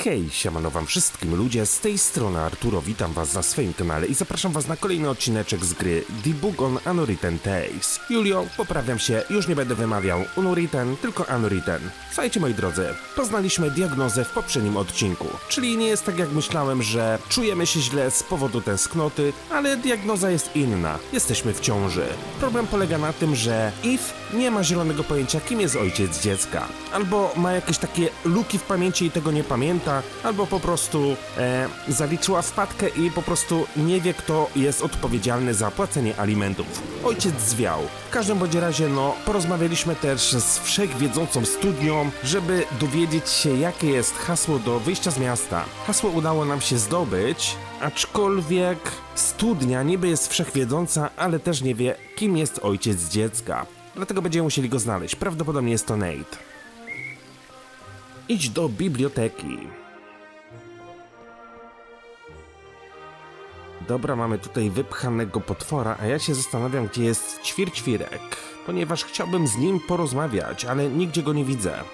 Hej, siemano wam wszystkim ludzie, z tej strony Arturo, witam was na swoim kanale i zapraszam was na kolejny odcineczek z gry Book of Unwritten Tales. Julio, poprawiam się, już nie będę wymawiał Unwritten, tylko Unwritten. Słuchajcie moi drodzy, poznaliśmy diagnozę w poprzednim odcinku, czyli nie jest tak jak myślałem, że czujemy się źle z powodu tęsknoty, ale diagnoza jest inna, jesteśmy w ciąży. Problem polega na tym, że Eve nie ma zielonego pojęcia kim jest ojciec dziecka, albo ma jakieś takie luki w pamięci i tego nie pamięta, albo po prostu zaliczyła wpadkę i po prostu nie wie, kto jest odpowiedzialny za płacenie alimentów. Ojciec zwiał. W każdym bądź razie, porozmawialiśmy też z wszechwiedzącą studnią, żeby dowiedzieć się, jakie jest hasło do wyjścia z miasta. Hasło udało nam się zdobyć, aczkolwiek studnia niby jest wszechwiedząca, ale też nie wie, kim jest ojciec dziecka. Dlatego będziemy musieli go znaleźć. Prawdopodobnie jest to Nate. Idź do biblioteki. Dobra, mamy tutaj wypchanego potwora, a ja się zastanawiam, gdzie jest ćwirćwirek, ponieważ chciałbym z nim porozmawiać, ale nigdzie go nie widzę.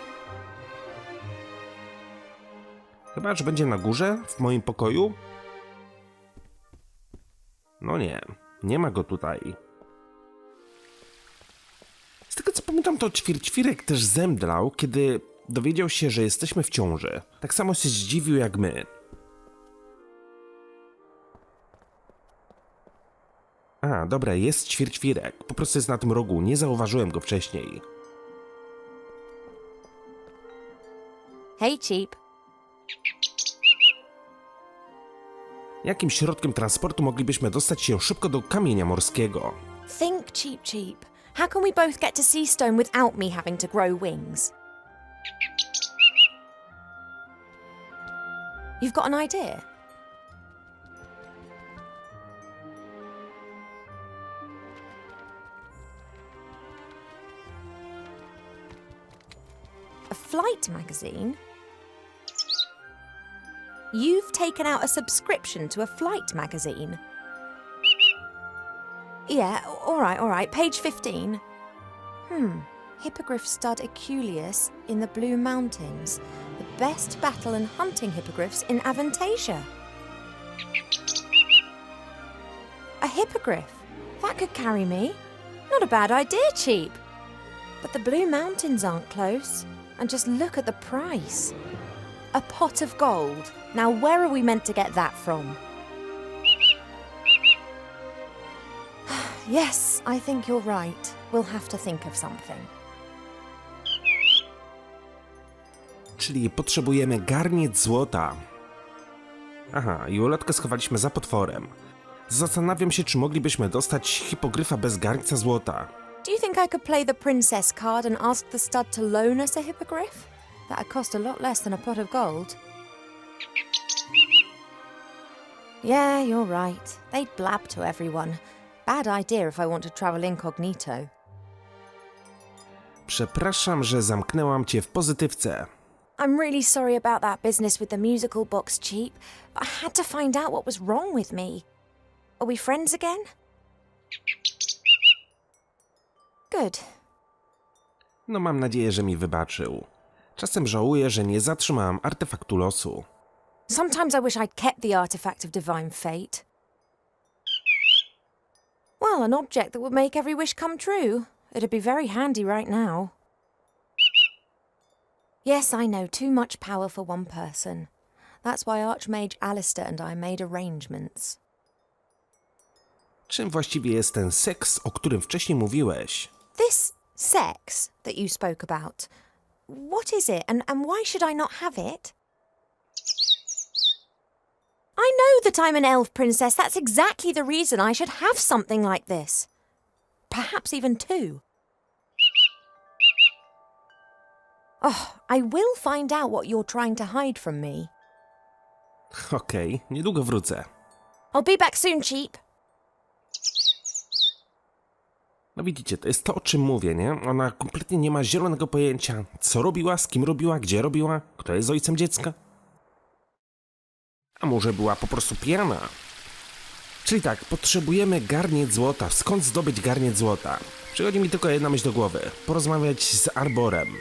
Chyba, że będzie na górze, w moim pokoju? No nie, nie ma go tutaj. Z tego co pamiętam, to ćwirćwirek też zemdlał, kiedy dowiedział się, że jesteśmy w ciąży. Tak samo się zdziwił jak my. A, dobra, jest ćwirćwirek. Po prostu jest na tym rogu. Nie zauważyłem go wcześniej. Hey, Cheap. Jakim środkiem transportu moglibyśmy dostać się szybko do kamienia morskiego? Think, Cheap. How can we both get to Seastone without me having to grow wings? You've got an idea? A flight magazine? You've taken out a subscription to a flight magazine? Yeah, all right. Page 15. Hippogriff stud Aculeus in the Blue Mountains. The best battle and hunting hippogriffs in Avantasia. A hippogriff? That could carry me. Not a bad idea, Cheap. But the Blue Mountains aren't close. And just look at the price. A pot of gold. Now where are we meant to get that from? Yes, I think you're right. We'll have to think of something. Czyli potrzebujemy garniec złota. Aha, i ulotkę schowaliśmy za potworem. Zastanawiam się, czy moglibyśmy dostać hipogryfa bez garnca złota. Do you think I could play the princess card and ask the stud to loan us a hippogriff? That'd cost a lot less than a pot of gold. Yeah, you're right. They'd blab to everyone. Bad idea if I want to travel incognito. Przepraszam, że zamknęłam cię w pozytywce. I'm really sorry about that business with the musical box, Cheap. But I had to find out what was wrong with me. Are we friends again? Good. No mam nadzieję, że mi wybaczył. Czasem żałuję, że nie zatrzymałam artefaktu losu. Sometimes I wish I'd kept the artifact of divine fate. Well, an object that would make every wish come true. It'd be very handy right now. Yes, I know, too much power for one person. That's why Archmage Alistair and I made arrangements. Czym właściwie jest ten seks, o którym wcześniej mówiłeś? This sex that you spoke about, what is it and why should I not have it? I know that I'm an elf princess. That's exactly the reason I should have something like this. Perhaps even two. Oh, I will find out what you're trying to hide from me. Okej, niedługo wrócę. I'll be back soon, Cheap. No widzicie, to jest to, o czym mówię, nie? Ona kompletnie nie ma zielonego pojęcia, co robiła, z kim robiła, gdzie robiła, kto jest ojcem dziecka. A może była po prostu pijana? Czyli tak, potrzebujemy garniec złota. Skąd zdobyć garniec złota? Przychodzi mi tylko jedna myśl do głowy. Porozmawiać z Arborem.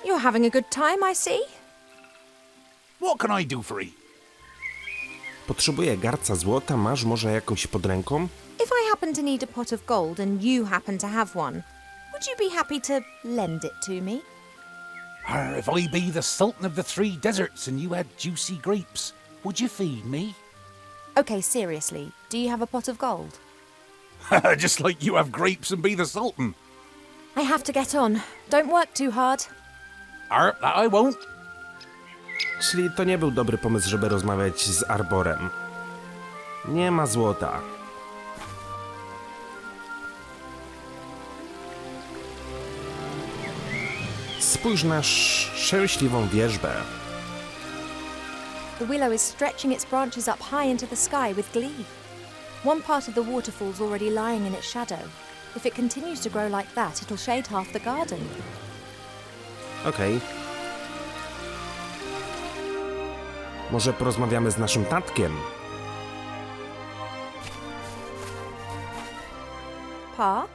You're having a good time, I see. What can I do for you? Potrzebuję garca złota, masz może jakąś pod ręką? If I happen to need a pot of gold and you happen to have one, would you be happy to lend it to me? If I be the Sultan of the Three Deserts and you had juicy grapes, would you feed me? Okay, seriously, do you have a pot of gold? Just like you have grapes and be the Sultan. I have to get on. Don't work too hard. That I won't. Czyli to nie był dobry pomysł, żeby rozmawiać z Arborem. Nie ma złota. Spójrz na szczęśliwą wierzbę. The willow is stretching its branches up high into the sky with glee. One part of the waterfall's already lying in its shadow. If it continues to grow like that, it'll shade half the garden. Okej. Może porozmawiamy z naszym tatkiem? Pa?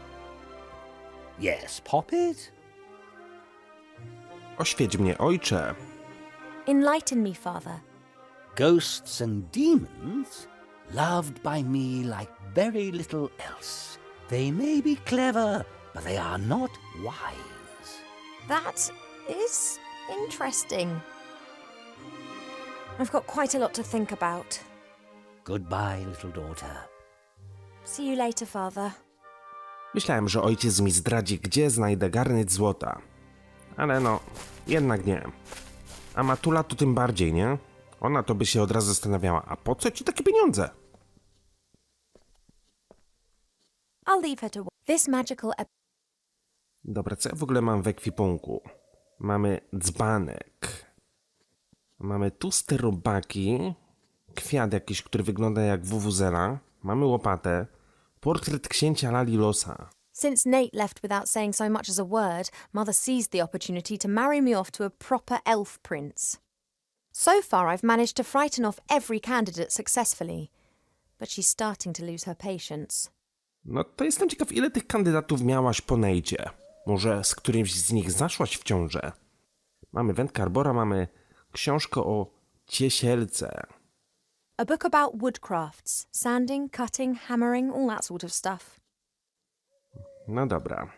Yes, Poppet? Oświeć mnie, ojcze. Enlighten me, father. Ghosts and demons, loved by me like very little else. They may be clever, but they are not wise. That is interesting. I've got quite a lot to think about. Goodbye, little daughter. See you later, father. Myślałem, że ojciec mi zdradzi, gdzie znajdę garniec złota. Ale no, jednak nie. A Matula to tym bardziej, nie? Ona to by się od razu zastanawiała, a po co ci takie pieniądze? I'll leave her to this magical Dobra, co ja w ogóle mam w ekwipunku? Mamy dzbanek. Mamy tłuste robaki. Kwiat jakiś, który wygląda jak wuwuzela. Mamy łopatę. Portret księcia Lalilosa. Since Nate left without saying so much as a word, Mother seized the opportunity to marry me off to a proper elf prince. So far, I've managed to frighten off every candidate successfully, but she's starting to lose her patience. No to jestem ciekaw, ile tych kandydatów miałaś po Nate'cie. Może z którymś z nich zaszłaś w ciążę? Mamy wędkę Arbora, mamy książkę o ciesielce. A book about woodcrafts, sanding, cutting, hammering, all that sort of stuff. No dobra.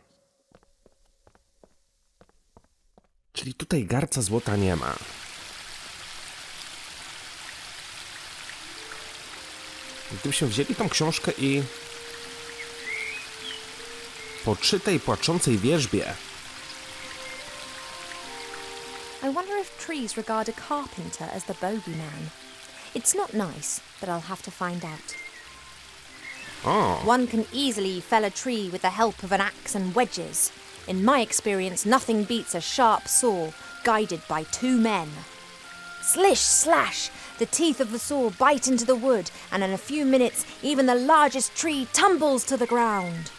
Czyli tutaj garca złota nie ma. Gdybyśmy wzięli tą książkę i przy tej płaczącej wierzbie. I wonder if trees regard a carpenter as the bogeyman. It's not nice, but I'll have to find out. O, One can easily fell a tree with the help of an axe and wedges. In my experience, nothing beats a sharp saw guided by two men. Slish, slash! The teeth of the saw bite into the wood, and in a few minutes, even the largest tree tumbles to the ground.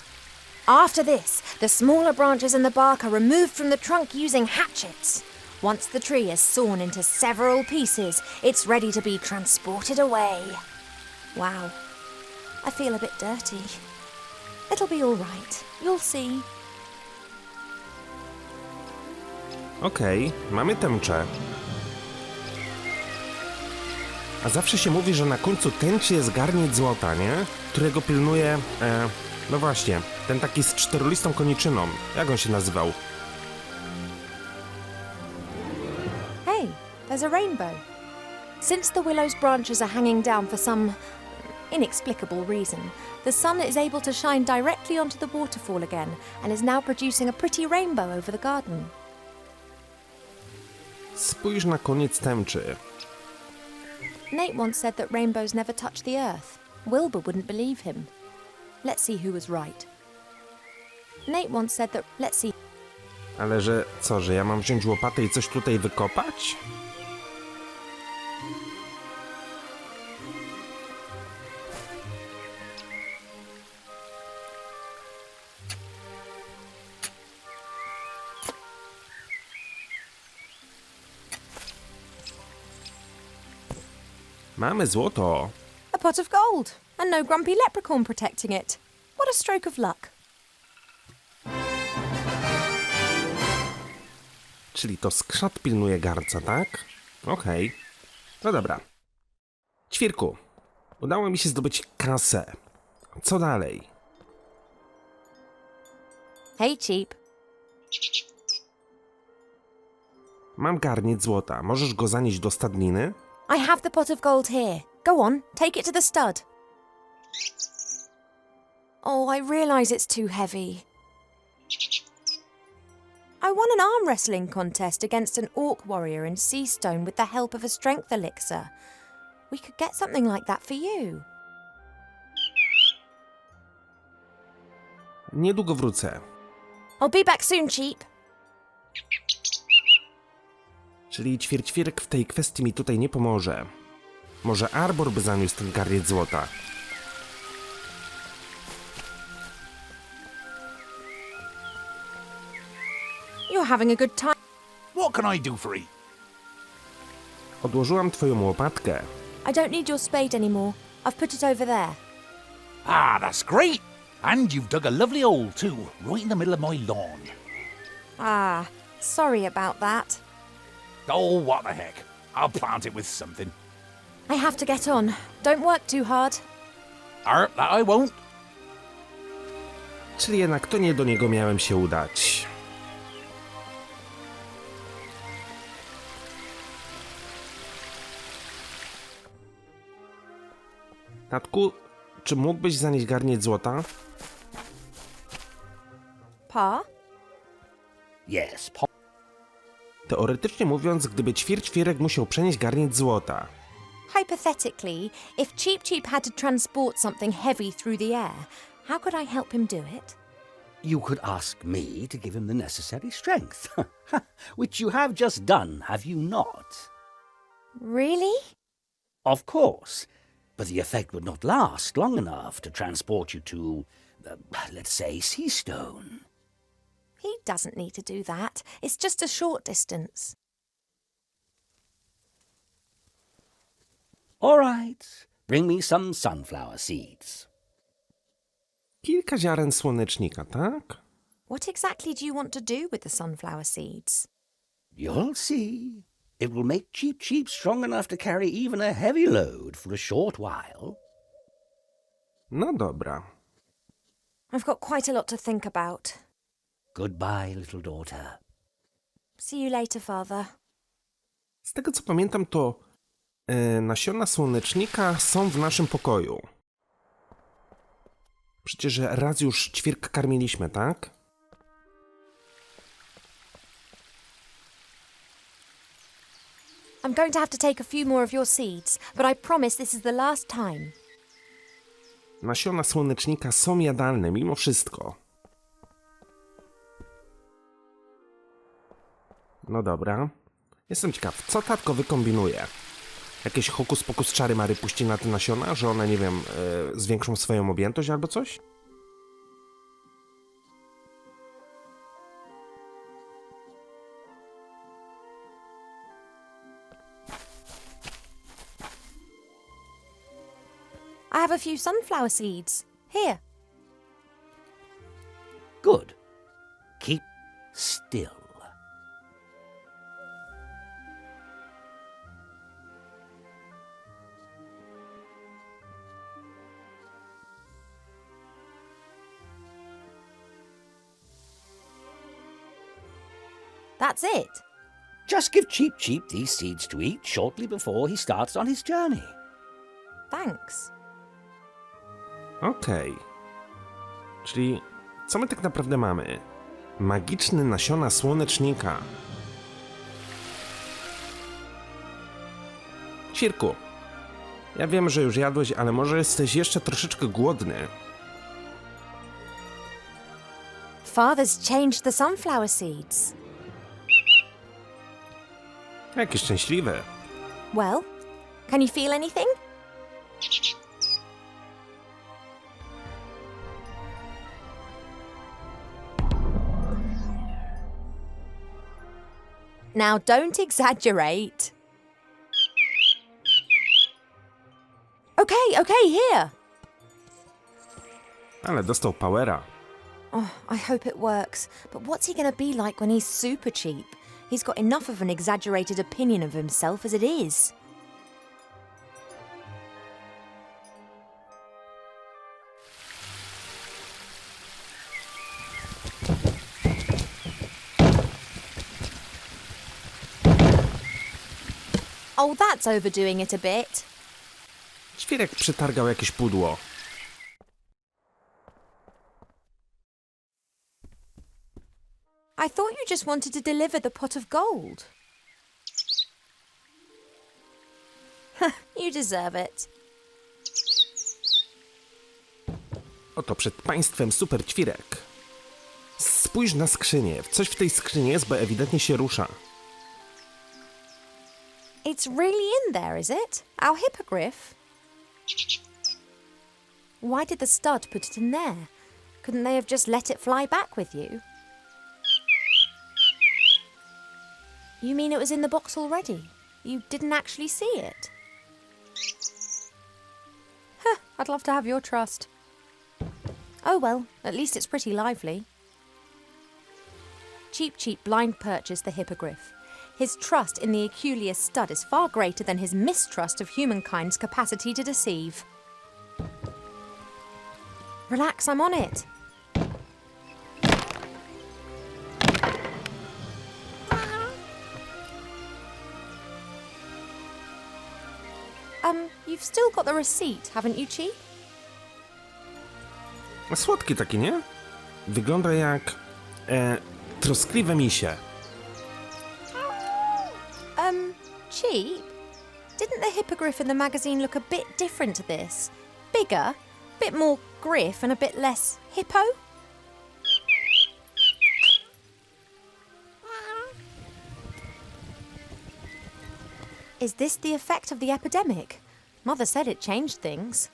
After this, the smaller branches and the bark are removed from the trunk using hatchets. Once the tree is sawn into several pieces, it's ready to be transported away. Wow, I feel a bit dirty. It'll be all right. You'll see. okej, mamy tęczę. A zawsze się mówi, że na końcu tęczy jest garniec złota, nie? Którego pilnuje, no właśnie, ten taki z czterolistą koniczyną. Jak on się nazywał? Hey, there's a rainbow. Since the willow's branches are hanging down for some inexplicable reason, the sun is able to shine directly onto the waterfall again and is now producing a pretty rainbow over the garden. Spójrz na koniec tęczy. Nate once said that rainbows never touch the earth. Wilbur wouldn't believe him. Let's see who was right. Nate once said that... Let's see... Ale że co, że ja mam wziąć łopatę i coś tutaj wykopać? Mamy złoto. A pot of gold, and no grumpy leprechaun protecting it. What a stroke of luck. Czyli to skrzat pilnuje garnca, tak? Okej. No dobra. Ćwirku, udało mi się zdobyć kasę. Co dalej? Hey, Cheap. Mam garniec złota. Możesz go zanieść do stadniny? I have the pot of gold here. Go on, take it to the stud. Oh, I realise it's too heavy. I won an arm wrestling contest against an orc warrior in Seastone with the help of a strength elixir. We could get something like that for you. Niedługo wrócę. I'll be back soon, Cheap. Czyli ćwierćwirek w tej kwestii mi tutaj nie pomoże. Może Arbor by zaniósł ten garniec złota. You're having a good time. What can I do for you? Odłożyłam twoją łopatkę. I don't need your spade anymore. I've put it over there. Ah, that's great. And you've dug a lovely hole, too, right in the middle of my lawn. Ah, sorry about that. Oh, what the heck. I'll plant it with something. I have to get on. Don't work too hard. That I won't. Czyli jednak to nie do niego miałem się udać. Tatku, czy mógłbyś zanieść garniec złota? Pa? Yes, Teoretycznie mówiąc, gdyby ćwierćwirek musiał przenieść garniec złota. Hypothetically, if Cheap had to transport something heavy through the air, how could I help him do it? You could ask me to give him the necessary strength, which you have just done, have you not? Really? Of course, but the effect would not last long enough to transport you to, let's say, Seastone. He doesn't need to do that. It's just a short distance. All right, bring me some sunflower seeds. Kilka ziaren słonecznika, tak? What exactly do you want to do with the sunflower seeds? You'll see. It will make Cheap strong enough to carry even a heavy load for a short while. No dobra. I've got quite a lot to think about. Goodbye, little daughter. See you later, father. Z tego co pamiętam, to nasiona słonecznika są w naszym pokoju. Przecież raz już ćwierka karmiliśmy, tak? I'm going to have to take a few more of your seeds, but I promise this is the last time. Nasiona słonecznika są jadalne mimo wszystko. No dobra. Jestem ciekaw, co tatko wykombinuje? Jakieś hokus pokus czary mary puści na te nasiona, że one, nie wiem, zwiększą swoją objętość albo coś? I have a few sunflower seeds. Here. Good. Keep still. That's it. Just give Cheap these seeds to eat shortly before he starts on his journey. Thanks. Okej. Czyli co my tak naprawdę mamy? Magiczne nasiona słonecznika. Ćwirku, ja wiem, że już jadłeś, ale może jesteś jeszcze troszeczkę głodny. Father's changed the sunflower seeds. Jakie szczęśliwe. Well, can you feel anything? Now don't exaggerate. Okay, here. Ale dostał powera. Oh, I hope it works. But what's he going to be like when he's super cheap? He's got enough of an exaggerated opinion of himself as it is. Oh, that's overdoing it a bit. Ćwirek przetargał jakieś pudło. I thought you just wanted to deliver the pot of gold. You deserve it. Oto przed państwem super ćwirek. Spójrz na skrzynię. Coś w tej skrzyni jest, bo ewidentnie się rusza. It's really in there, is it? Our hippogriff? Why did the stud put it in there? Couldn't they have just let it fly back with you? You mean it was in the box already? You didn't actually see it? I'd love to have your trust. Oh well, at least it's pretty lively. Cheap blind purchased the hippogriff. His trust in the Aculeus stud is far greater than his mistrust of humankind's capacity to deceive. Relax, I'm on it. You've still got the receipt, haven't you, Cheap? Słodki taki, nie? Wygląda jak... troskliwe misie. Cheap? Didn't the hippogriff in the magazine look a bit different to this? Bigger, bit more griff and a bit less hippo? Is this the effect of the epidemic? Mother said it changed things.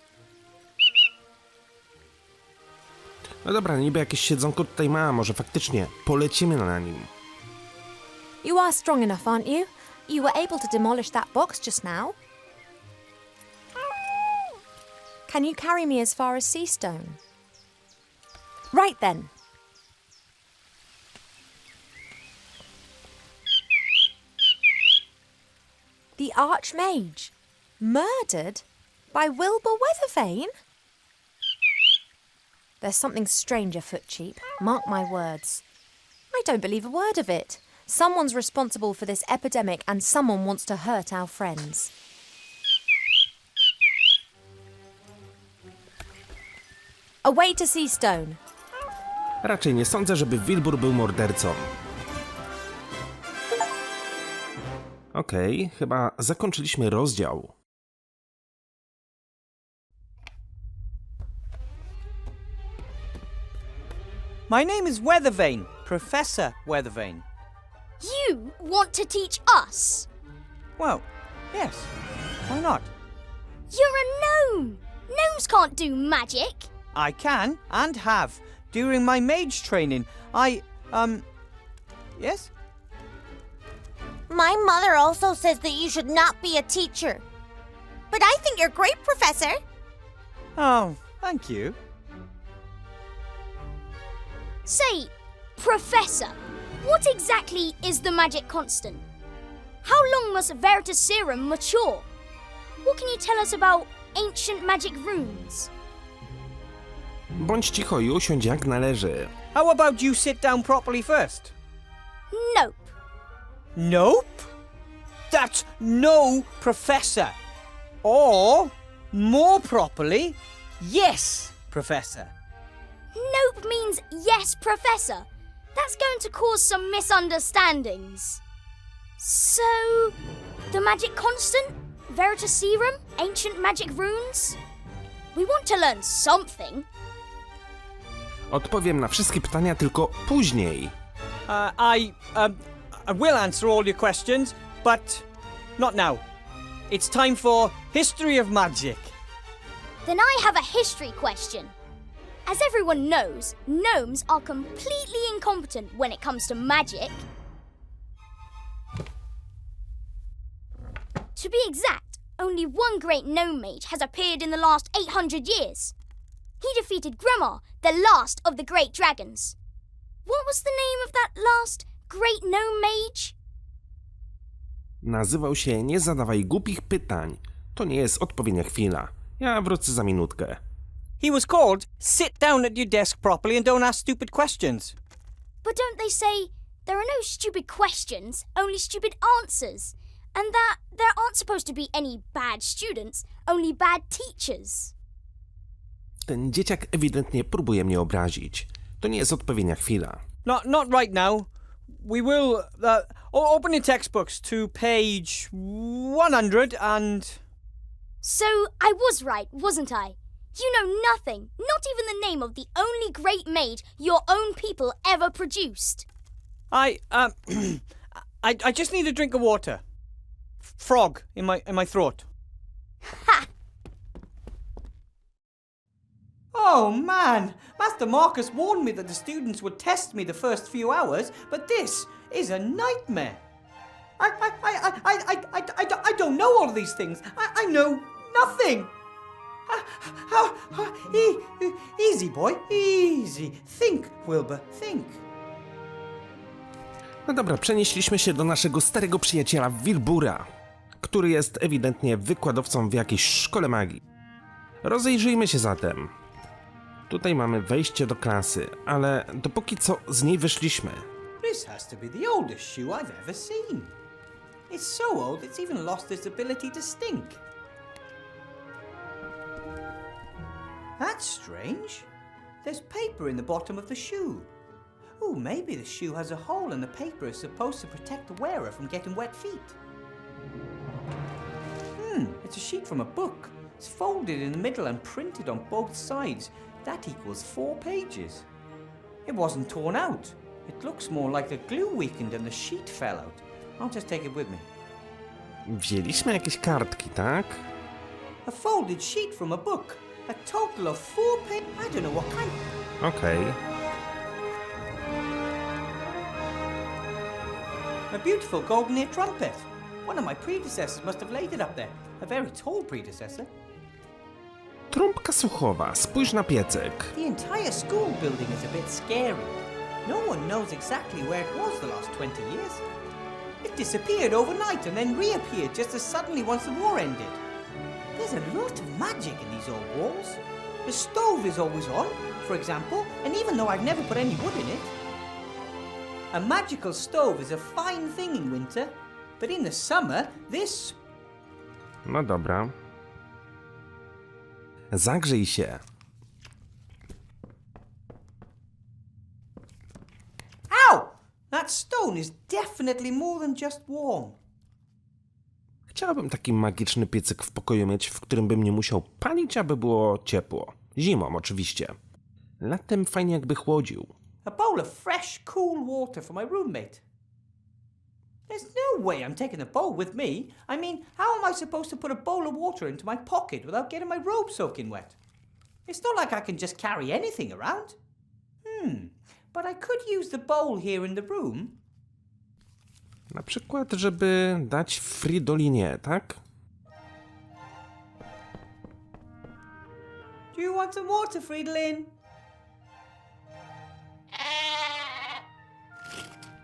No dobra, niby jakieś siedzonko tutaj ma, może faktycznie polecimy na nim. You are strong enough, aren't you? You were able to demolish that box just now. Can you carry me as far as Seastone? Right then. The Archmage, murdered by Wilbur Weathervane? There's something strange afoot, Cheap. Mark my words. I don't believe a word of it. Someone's responsible for this epidemic and someone wants to hurt our friends. Away to Seastone. Raczej nie sądzę, żeby Wilbur był mordercą. Okej, chyba zakończyliśmy rozdział. My name is Weathervane, Professor Weathervane. You want to teach us? Well, yes, why not? You're a gnome! Gnomes can't do magic! I can and have. During my mage training, yes? My mother also says that you should not be a teacher. But I think you're great, Professor. Oh, thank you. Say, Professor, what exactly is the magic constant? How long must Veritaserum mature? What can you tell us about ancient magic runes? Bądź cicho i usiądź jak należy. How about you sit down properly first? Nope. Nope? That's no, Professor. Or, more properly, yes, Professor. Nope means yes, Professor. That's going to cause some misunderstandings. So, the magic constant? Veritaserum? Ancient magic runes? We want to learn something. Odpowiem na wszystkie pytania tylko później. I will answer all your questions, but not now. It's time for History of Magic. Then I have a history question. As everyone knows, gnomes are completely incompetent when it comes to magic. To be exact, only one great gnome mage has appeared in the last 800 years. He defeated Gremar, the last of the great dragons. What was the name of that last great gnome mage? Nazywał się Nie zadawaj głupich pytań. To nie jest odpowiednia chwila. Ja wrócę za minutkę. He was called sit down at your desk properly and don't ask stupid questions. But don't they say there are no stupid questions, only stupid answers? And that there aren't supposed to be any bad students, only bad teachers? Ten dzieciak ewidentnie próbuje mnie obrazić. To nie jest odpowiednia chwila. Not right now. We will open your textbooks to page 100 and... So I was right, wasn't I? You know nothing, not even the name of the only great maid your own people ever produced. I just need a drink of water. Frog in my throat. Ha! Oh man, Master Marcus warned me that the students would test me the first few hours, but this is a nightmare. I don't know all these things. I know nothing. Easy, boy, easy. Think, Wilbur, think. No dobra, przenieśliśmy się do naszego starego przyjaciela Wilbura, który jest ewidentnie wykładowcą w jakiejś szkole magii. Rozejrzyjmy się zatem. Tutaj mamy wejście do klasy, ale dopóki co z niej wyszliśmy. This has to be the oldest shoe I've ever seen. It's so old it's even lost its ability to stink. That's strange. There's paper in the bottom of the shoe. Oh, maybe the shoe has a hole and the paper is supposed to protect the wearer from getting wet feet. It's a sheet from a book. It's folded in the middle and printed on both sides. That equals 4 pages. It wasn't torn out. It looks more like the glue weakened and the sheet fell out. I'll just take it with me. Wzięliśmy jakieś kartki, tak? A folded sheet from a book. A total of 4 pages. I don't know what kind. Okej. A beautiful golden ear trumpet. One of my predecessors must have laid it up there. A very tall predecessor. Trąbka słuchowa, spójrz na piecek. The entire school building is a bit scary. No one knows exactly where it was the last 20 years. It disappeared overnight and then reappeared just as suddenly once the war ended. There's a lot of magic in these old walls. The stove is always on, for example, and even though I've never put any wood in it. A magical stove is a fine thing in winter, but in the summer, this... No dobra. Zagrzej się. Ow! That stone is definitely more than just warm. Chciałabym taki magiczny piecyk w pokoju mieć, w którym bym nie musiał palić, aby było ciepło. Zimą oczywiście. Latem fajnie jakby chłodził. A bowl of fresh, cool water for my roommate. There's no way I'm taking a bowl with me. I mean, how am I supposed to put a bowl of water into my pocket without getting my robe soaking wet? It's not like I can just carry anything around. But I could use the bowl here in the room. Na przykład, żeby dać Fridolinie, tak? Do you want some water, Fridolin?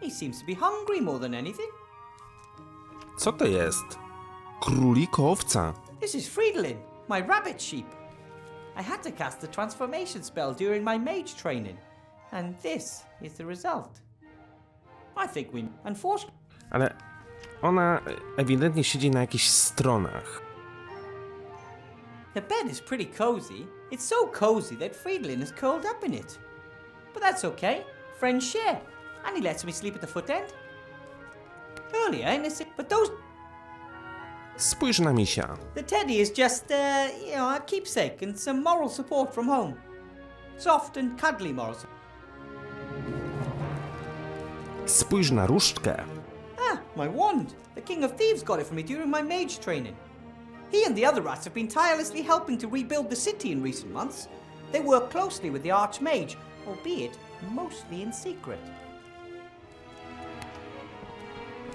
He seems to be hungry more than anything. Co to jest? Królikowca. This is Fridolin, my rabbit sheep. I had to cast the transformation spell during my mage training, and this is the result. I think we... Unfortunately... Ale ona ewidentnie siedzi na jakichś stronach. The bed is pretty cozy. It's so cozy that Fridolin is curled up in it. But that's okay. Friends share. And he lets me sleep at the foot end. Earlier in this... But those... Spójrz na misia. The teddy is just, a keepsake and some moral support from home. Soft and cuddly moral support. Spójrz na różdżkę. My wand. The King of Thieves got it for me during my mage training. He and the other rats have been tirelessly helping to rebuild the city in recent months. They work closely with the Archmage, albeit mostly in secret.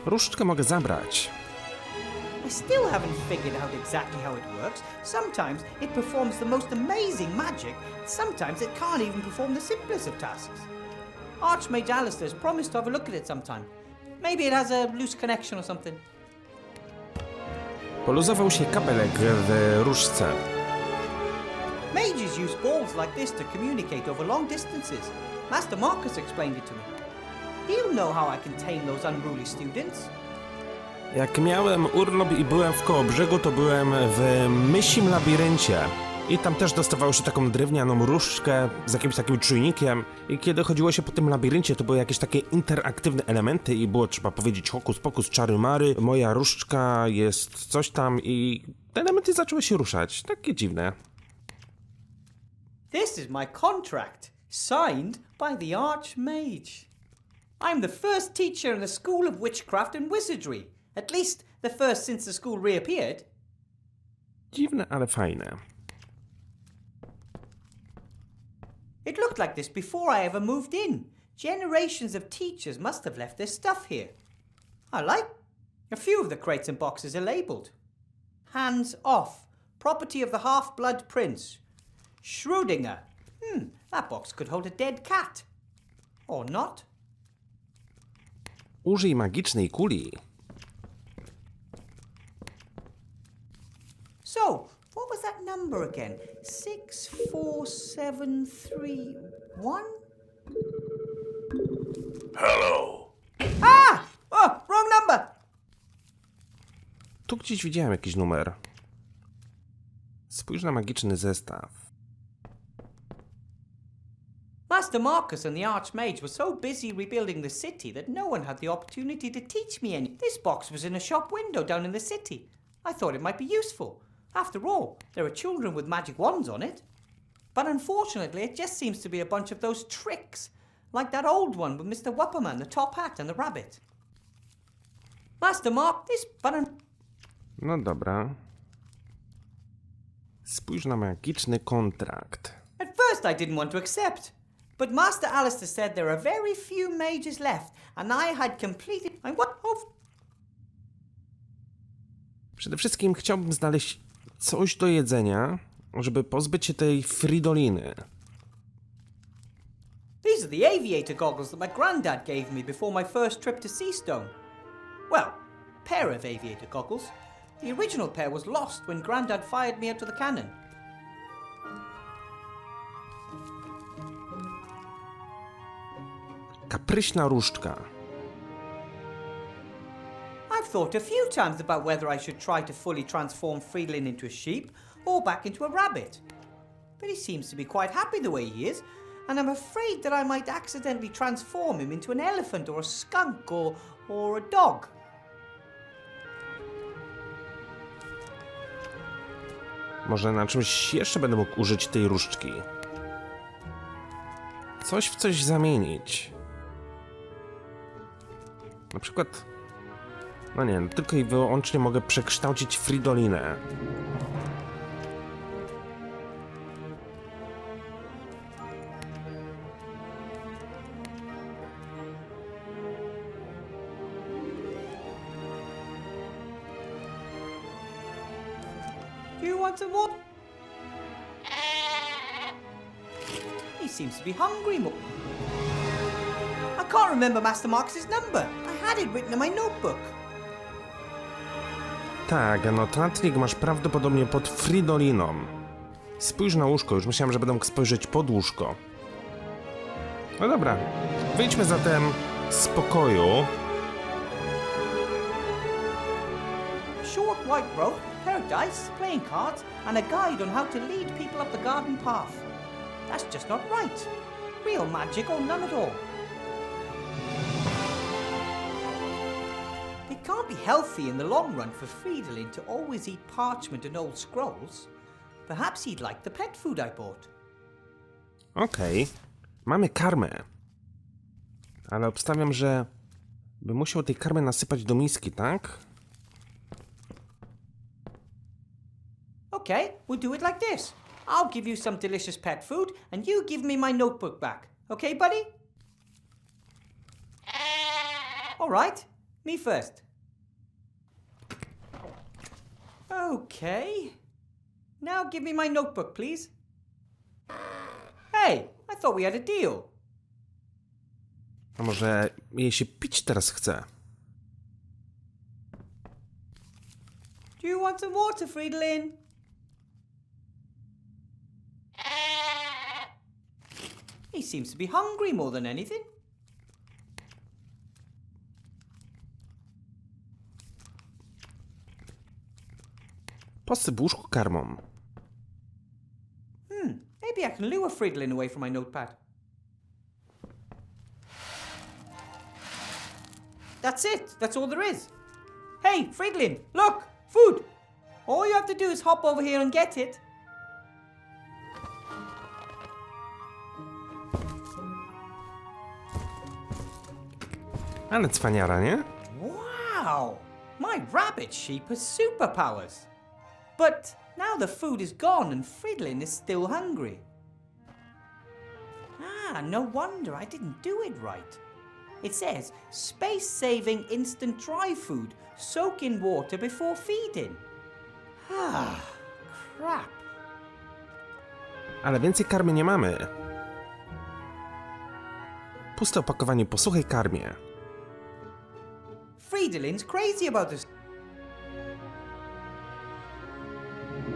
Różdżkę mogę zabrać. I still haven't figured out exactly how it works. Sometimes it performs the most amazing magic, sometimes it can't even perform the simplest of tasks. Archmage Alistair's promised to have a look at it sometime. Maybe it has a loose connection or something. Poluzował się kabelek w różdżce. Mages use balls like this to communicate over long distances. Master Marcus explained it to me. He'll know how I contain those unruly students. Jak miałem urlop i byłem w Kołobrzegu, to byłem w mysim labiryncie. I tam też dostawało się taką drewnianą różdżkę z jakimś takim czujnikiem. I kiedy chodziło się po tym labiryncie, to były jakieś takie interaktywne elementy i było trzeba powiedzieć hokus pokus, czary mary, moja różdżka jest coś tam i te elementy zaczęły się ruszać. Takie dziwne. This is my contract, signed by the Archmage. I'm the first teacher in the School of Witchcraft and Wizardry. At least the first since the school reappeared. Dziwne, ale fajne. It looked like this before I ever moved in. Generations of teachers must have left their stuff here. I like. A few of the crates and boxes are labelled. Hands off. Property of the Half-Blood Prince. Schrödinger. That box could hold a dead cat. Or not. Użyj magicznej kuli. So, what was that number again? 64731? Hello. Ah! Oh, wrong number! Tu gdzieś widziałem jakiś numer. Spójrz na magiczny zestaw. Master Marcus and the Archmage were so busy rebuilding the city that no one had the opportunity to teach me any. This box was in a shop window down in the city. I thought it might be useful. After all, there are children with magic wands on it. But unfortunately, it just seems to be a bunch of those tricks, like that old one with Mr. Wupperman, the top hat and the rabbit. Master Mark, this button... No dobra. Spójrz na magiczny kontrakt. At first I didn't want to accept, but Master Alistair said there are very few mages left, and I had completed... Przede wszystkim chciałbym znaleźć coś do jedzenia, żeby pozbyć się tej fridoliny. These are the aviator goggles that my granddad gave me before my first trip to Seastone. Well, pair of aviator goggles. The original pair was lost when Granddad fired me out of the cannon. Kapryśna różdżka. I've thought a few times about whether I should try to fully transform Friedlin into a sheep or back into a rabbit. But he seems to be quite happy the way he is, and I'm afraid that I might accidentally transform him into an elephant or a skunk or a dog. Może na czymś jeszcze będę mógł użyć tej różdżki. Coś w coś zamienić. Na przykład... No nie, tylko i wyłącznie mogę przekształcić fridolinę. Do you want some more? He seems to be hungry more. I can't remember Master Marcus's number. I had it written in my notebook. Tak, notatnik masz prawdopodobnie pod fridoliną. Spójrz na łóżko, już myślałem, że będę mógł spojrzeć pod łóżko. No dobra, wyjdźmy zatem z pokoju. Short white rope, pair of dice, playing cards, and a guide on how to lead people up the garden path. That's just not right. Real magic or none at all. It can't be healthy in the long run for Fridolin to always eat parchment and old scrolls. Perhaps he'd like the pet food I bought. Okej, mamy karmę. Ale obstawiam, że bym musiał tej karmy nasypać do miski, tak? Okay, we'll do it like this. I'll give you some delicious pet food, and you give me my notebook back. Okay, buddy? All right, me first. Okay. Now give me my notebook, please. Hey, I thought we had a deal. A może jej się pić teraz chce? Do you want some water, Friedlin? He seems to be hungry more than anything. Posyp łóżko karmą. Maybe I can lure Friedlin away from my notepad. That's it. That's all there is. Hey, Friedlin, look! Food! All you have to do is hop over here and get it. Ale cwaniara, nie? Wow! My rabbit sheep has superpowers. But now the food is gone and Friedlin is still hungry. No wonder I didn't do it right. It says, space-saving instant dry food. Soak in water before feeding. Crap. Ale więcej karmy nie mamy. Puste opakowanie po suchej karmie. Friedelin's crazy about this.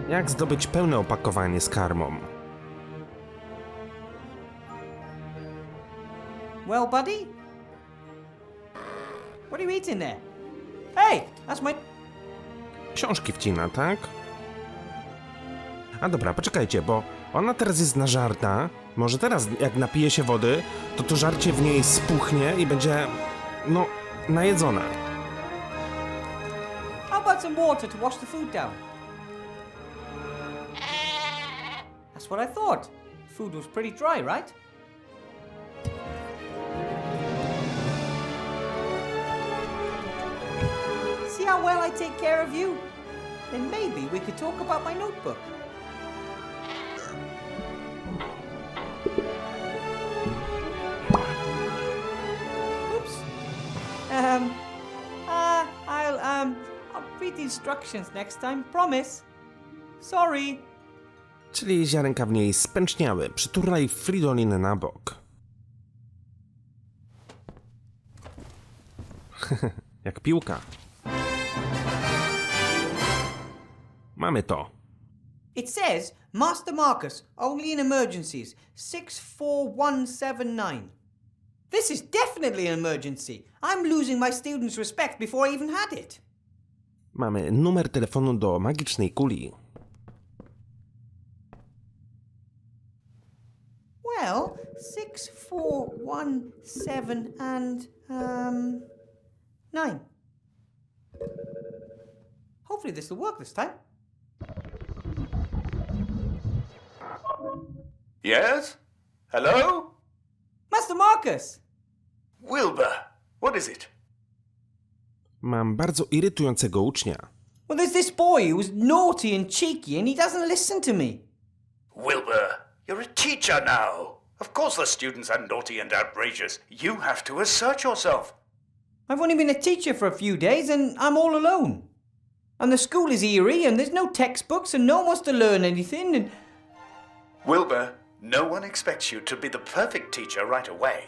Jak zdobyć pełne opakowanie z karmą? Well, buddy? What are you eating there? Hey, that's my... Książki wcina, tak? A dobra, poczekajcie, bo ona teraz jest nażarta. Może teraz, jak napije się wody, to żarcie w niej spuchnie i będzie, no, najedzona. How about some water to wash the food down? That's what I thought. Food was pretty dry, right? See how well I take care of you? Then maybe we could talk about my notebook. Oops. I'll read the instructions next time, promise. Sorry. Czyli ziarenka w niej spęczniały. Przyturlaj Fridolin na bok. Jak piłka. Mamy to. It says, Master Marcus, only in emergencies, 64179. This is definitely an emergency. I'm losing my students' respect before I even had it. Mamy numer telefonu do magicznej kuli. Well, 6417 and 9. Hopefully this will work this time. Yes? Hello? Master Marcus! Wilbur, what is it? Mam bardzo irytującego ucznia. Well, there's this boy who's naughty and cheeky and he doesn't listen to me. Wilbur, you're a teacher now. Of course the students are naughty and outrageous. You have to assert yourself. I've only been a teacher for a few days and I'm all alone. And the school is eerie and there's no textbooks and no one wants to learn anything and... Wilbur, no one expects you to be the perfect teacher right away.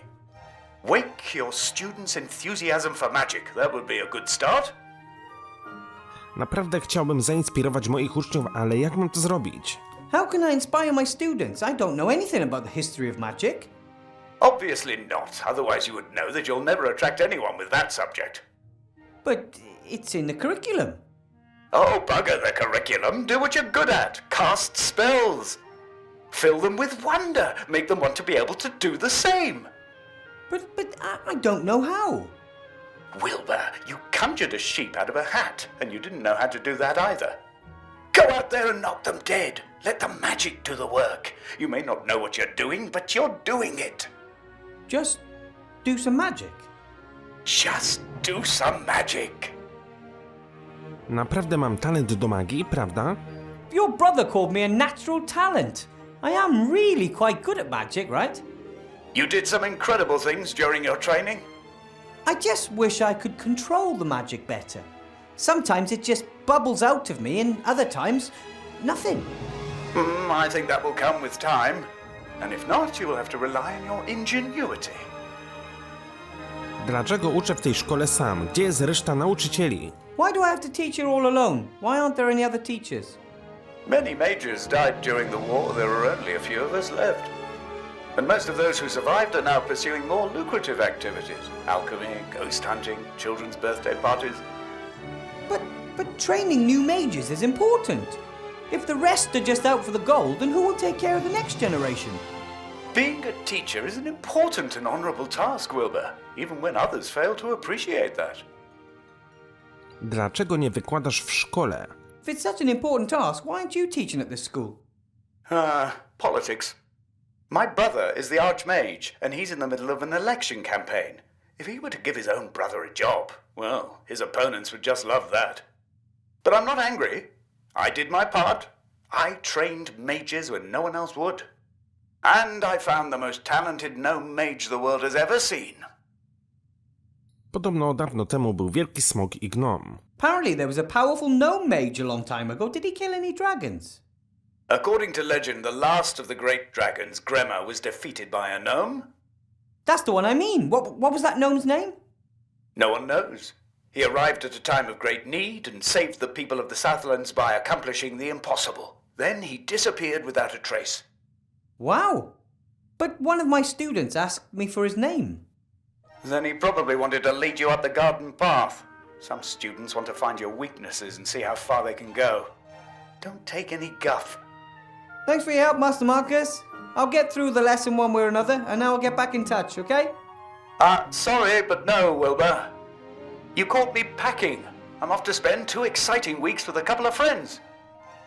Wake your students' enthusiasm for magic. That would be a good start. Naprawdę chciałbym zainspirować moich uczniów, ale jak mam to zrobić? How can I inspire my students? I don't know anything about the history of magic. Obviously not, otherwise you would know that you'll never attract anyone with that subject. But it's in the curriculum. Oh, bugger the curriculum. Do what you're good at. Cast spells. Fill them with wonder. Make them want to be able to do the same. But I don't know how. Wilbur, you conjured a sheep out of a hat, and you didn't know how to do that either. Go out there and knock them dead. Let the magic do the work. You may not know what you're doing, but you're doing it. Just do some magic. Just do some magic. Naprawdę mam talent do magii, prawda? Your brother called me a natural talent. I am really quite good at magic, right? You did some incredible things during your training. I just wish I could control the magic better. Sometimes it just bubbles out of me and other times, nothing. I think that will come with time. And if not, you will have to rely on your ingenuity. Dlaczego uczę w tej szkole sam? Gdzie jest reszta nauczycieli? Why do I have to teach you all alone? Why aren't there any other teachers? Many mages died during the war. There were only a few of us left. And most of those who survived are now pursuing more lucrative activities. Alchemy, ghost hunting, children's birthday parties. But training new mages is important. If the rest are just out for the gold, then who will take care of the next generation? Being a teacher is an important and honorable task, Wilbur, even when others fail to appreciate that. Dlaczego nie wykładasz w szkole? If it's such an important task, why aren't you teaching at this school? Politics. My brother is the Archmage, and he's in the middle of an election campaign. If he were to give his own brother a job, well, his opponents would just love that. But I'm not angry. I did my part. I trained mages when no one else would. And I found the most talented gnome mage the world has ever seen. Podobno dawno temu był wielki smok i gnom. Apparently there was a powerful gnome mage a long time ago. Did he kill any dragons? According to legend, the last of the great dragons, Grema, was defeated by a gnome. That's the one I mean. What was that gnome's name? No one knows. He arrived at a time of great need and saved the people of the Southlands by accomplishing the impossible. Then he disappeared without a trace. Wow. But one of my students asked me for his name. Then he probably wanted to lead you up the garden path. Some students want to find your weaknesses and see how far they can go. Don't take any guff. Thanks for your help, Master Marcus. I'll get through the lesson one way or another, and now I'll get back in touch, okay? Sorry, but no, Wilbur. You caught me packing. I'm off to spend 2 exciting weeks with a couple of friends.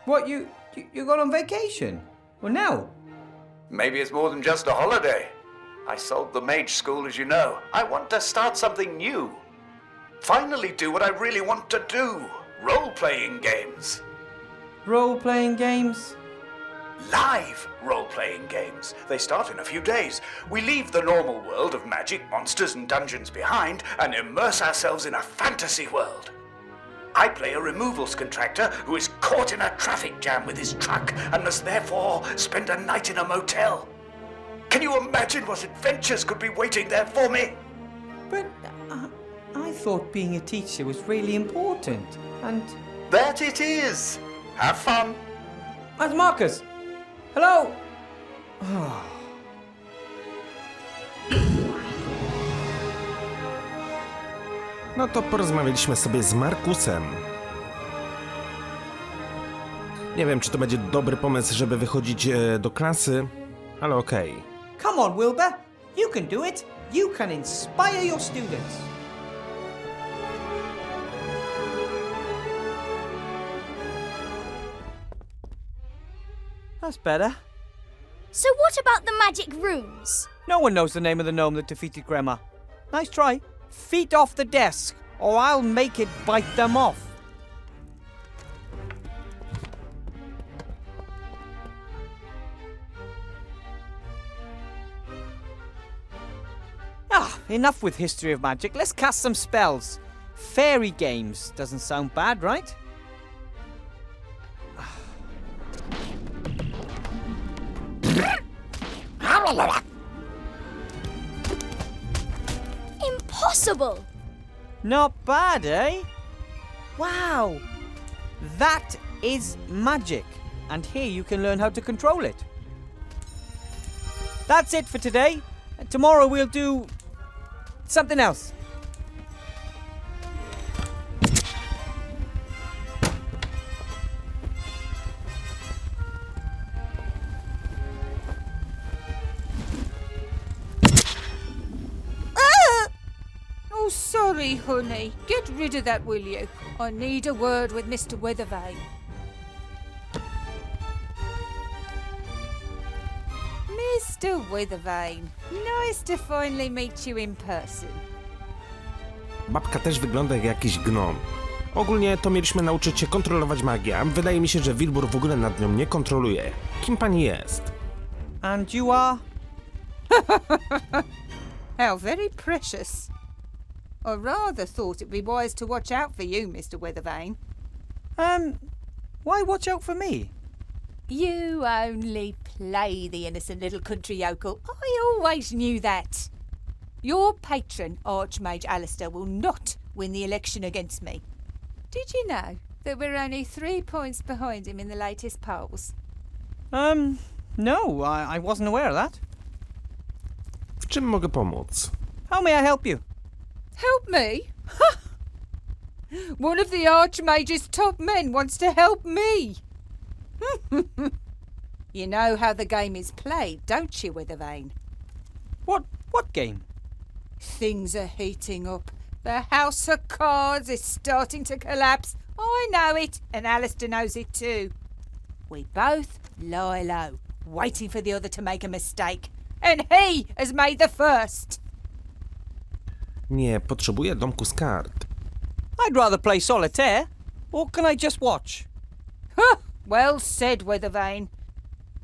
What, you got on vacation? Well, now? Maybe it's more than just a holiday. I sold the mage school, as you know. I want to start something new. Finally do what I really want to do. Role-playing games. Role-playing games? Live role-playing games. They start in a few days. We leave the normal world of magic, monsters and dungeons behind and immerse ourselves in a fantasy world. I play a removals contractor who is caught in a traffic jam with his truck and must therefore spend a night in a motel. Can you imagine what adventures could be waiting there for me? But I thought being a teacher was really important, and... That it is. Have fun. Master Marcus! Hello! No to porozmawialiśmy sobie z Markusem. Nie wiem, czy to będzie dobry pomysł, żeby wychodzić do klasy, ale okej. Come on, Wilbur! You can do it! You can inspire your students! That's better. So what about the magic runes? No one knows the name of the gnome that defeated Grema. Nice try. Feet off the desk, or I'll make it bite them off. Enough with history of magic. Let's cast some spells. Fairy games doesn't sound bad, right? Impossible! Not bad, eh? Wow! That is magic. And here you can learn how to control it. That's it for today. Tomorrow we'll do something else. Oh, sorry, honey. Get rid of that, will you? I need a word with Mr. Weathervane. Mr. Weathervane, nice to finally meet you in person. Babka też wygląda jak jakiś gnom. Ogólnie to mieliśmy nauczyć się kontrolować magię, a wydaje mi się, że Wilbur w ogóle nad nią nie kontroluje. Kim pani jest? And you are? How very precious. I rather thought it'd be wise to watch out for you, Mr. Weathervane. Why watch out for me? You only play the innocent little country yokel. I always knew that. Your patron, Archmage Alistair, will not win the election against me. Did you know that we're only 3 points behind him in the latest polls? No, I wasn't aware of that. W czym mogę pomóc? How may I help you? Help me? Ha! One of the Archmage's top men wants to help me. You know how the game is played, don't you, Withervane? What game? Things are heating up. The House of Cards is starting to collapse. I know it, and Alistair knows it too. We both lie low, waiting for the other to make a mistake. And he has made the first. Nie, potrzebuję domku z kart. I'd rather play solitaire. Or can I just watch? Huh, well said, Withervane.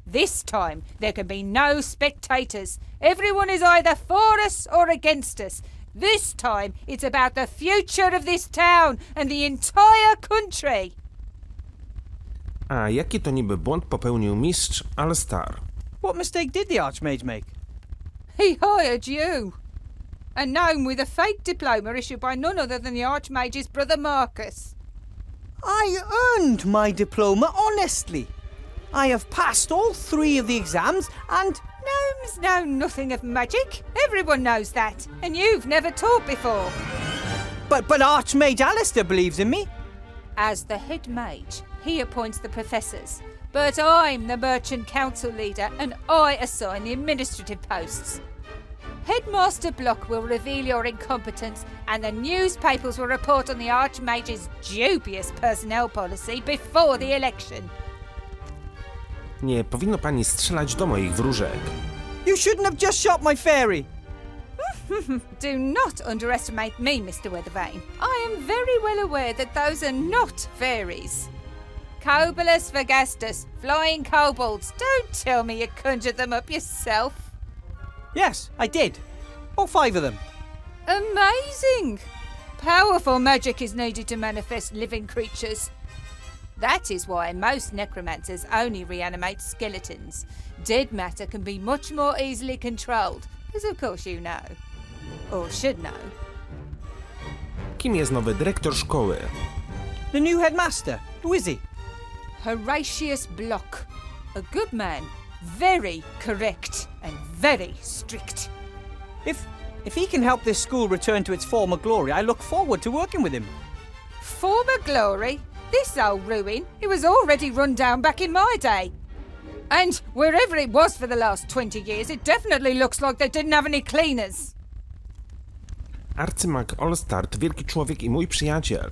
This time there can be no spectators. Everyone is either for us or against us. This time it's about the future of this town and the entire country. A jaki to niby błąd popełnił mistrz Alistair? What mistake did the Archmage make? He hired you. A gnome with a fake diploma issued by none other than the Archmage's brother Marcus. I earned my diploma honestly. I have passed all 3 of the exams and... Gnomes know nothing of magic. Everyone knows that. And you've never taught before. But Archmage Alistair believes in me. As the head mage, he appoints the professors. But I'm the merchant council leader and I assign the administrative posts. Headmaster Block will reveal your incompetence and the newspapers will report on the Archmage's dubious personnel policy before the election. Nie powinno pani strzelać do moich wróżek. You shouldn't have just shot my fairy. Do not underestimate me, Mr. Withervane. I am very well aware that those are not fairies. Cobolus Vergastus, flying kobolds. Don't tell me you conjured them up yourself. Yes, I did. All 5 of them. Amazing! Powerful magic is needed to manifest living creatures. That is why most necromancers only reanimate skeletons. Dead matter can be much more easily controlled, as of course you know. Or should know. Kim jest nowy dyrektor szkoły? The new headmaster. Who is he? Horatius Block. A good man. Very correct and very strict. If he can help this school return to its former glory, I look forward to working with him. Former glory? This old ruin, it was already run down back in my day. And wherever it was for the last 20 years, it definitely looks like they didn't have any cleaners. Arcymag Alistair to wielki człowiek i mój przyjaciel.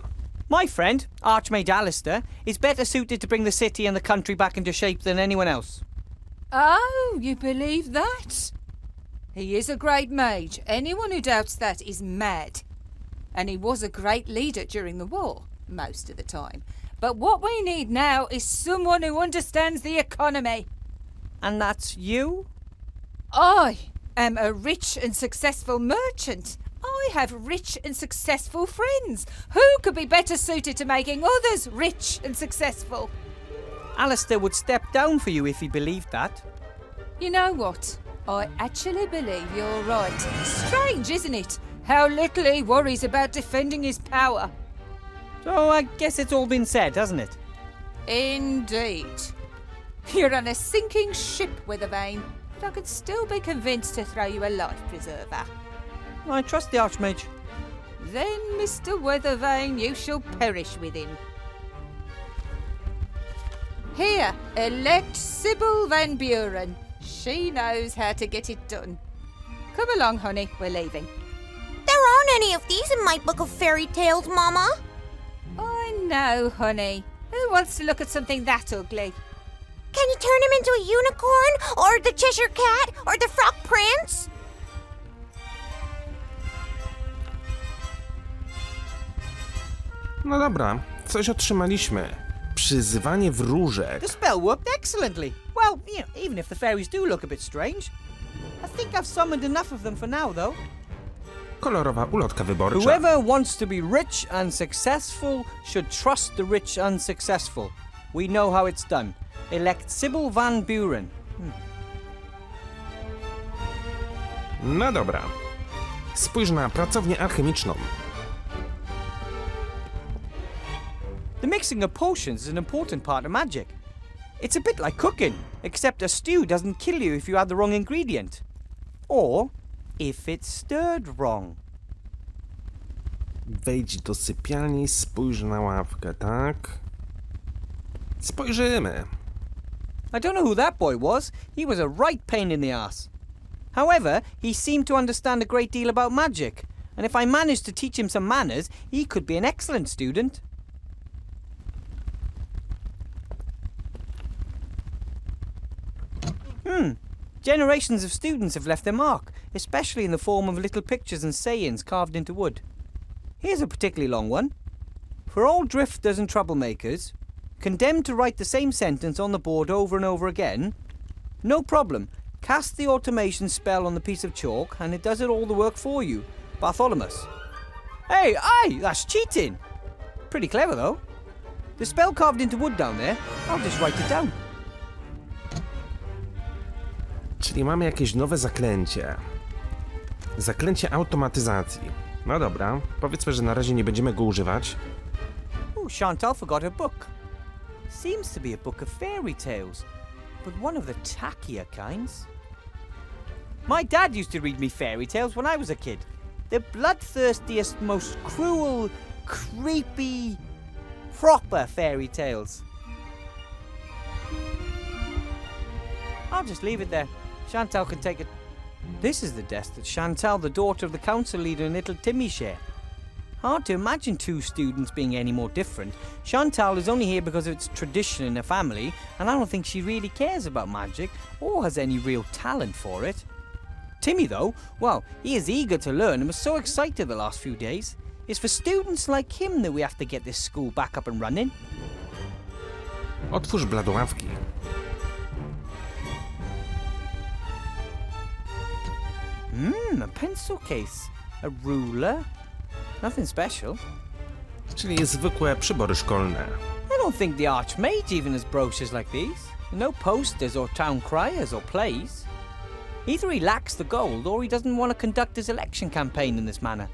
My friend, Archmage Alistair, is better suited to bring the city and the country back into shape than anyone else. Oh, you believe that? He is a great mage. Anyone who doubts that is mad. And he was a great leader during the war, most of the time. But what we need now is someone who understands the economy. And that's you? I am a rich and successful merchant. I have rich and successful friends. Who could be better suited to making others rich and successful? Alistair would step down for you if he believed that. You know what? I actually believe you're right. Strange, isn't it? How little he worries about defending his power. So I guess it's all been said, hasn't it? Indeed. You're on a sinking ship, Withervane, but I could still be convinced to throw you a life preserver. I trust the Archmage. Then, Mr. Withervane, you shall perish with him. Here, elect Sybil Van Buren. She knows how to get it done. Come along, honey, we're leaving. There aren't any of these in my book of fairy tales, Mama. I know, honey. Who wants to look at something that ugly? Can you turn him into a unicorn? Or the Cheshire Cat? Or the Frog Prince? No dobra, coś otrzymaliśmy. Przyzywanie wróżek. The spell worked excellently. Well, you know, even if the fairies do look a bit strange. I think I've summoned enough of them for now, though. Kolorowa ulotka wyborcza. Whoever wants to be rich and successful should trust the rich and successful. We know how it's done. Elect Sybil Van Buren. No dobra. Spójrz na pracownię alchemiczną. The mixing of potions is an important part of magic. It's a bit like cooking, except a stew doesn't kill you if you add the wrong ingredient. Or if it's stirred wrong. Wejdź do sypialni, spójrz na ławkę, tak? Spojrzymy. I don't know who that boy was. He was a right pain in the ass. However, he seemed to understand a great deal about magic, and if I managed to teach him some manners, he could be an excellent student. Generations of students have left their mark, especially in the form of little pictures and sayings carved into wood. Here's a particularly long one. For all drifters and troublemakers, condemned to write the same sentence on the board over and over again, no problem. Cast the automation spell on the piece of chalk and it does it all the work for you. Bartholomew. Hey, aye, that's cheating. Pretty clever though. The spell carved into wood down there, I'll just write it down. Czyli mamy jakieś nowe zaklęcie. Zaklęcie automatyzacji. No dobra, powiedzmy, że na razie nie będziemy go używać. Oh, Chantal forgot her book. Seems to be a book of fairy tales, but one of the tackier kinds. My dad used to read me fairy tales when I was a kid. The bloodthirstiest, most cruel, creepy, proper fairy tales. I'll just leave it there. Chantal can take it. This is the desk that Chantal, the daughter of the council leader, and little Timmy share. Hard to imagine two students being any more different. Chantal is only here because of its tradition in her family, and I don't think she really cares about magic or has any real talent for it. Timmy, though, well, he is eager to learn and was so excited the last few days. It's for students like him that we have to get this school back up and running. Otwórz bladławki. A pencil case. A ruler. Nothing special. Czyli zwykłe przybory szkolne. I don't think the Archmage even has brochures like these. No posters or town criers or plays. Either he lacks the gold or he doesn't want to conduct his election campaign in this manner.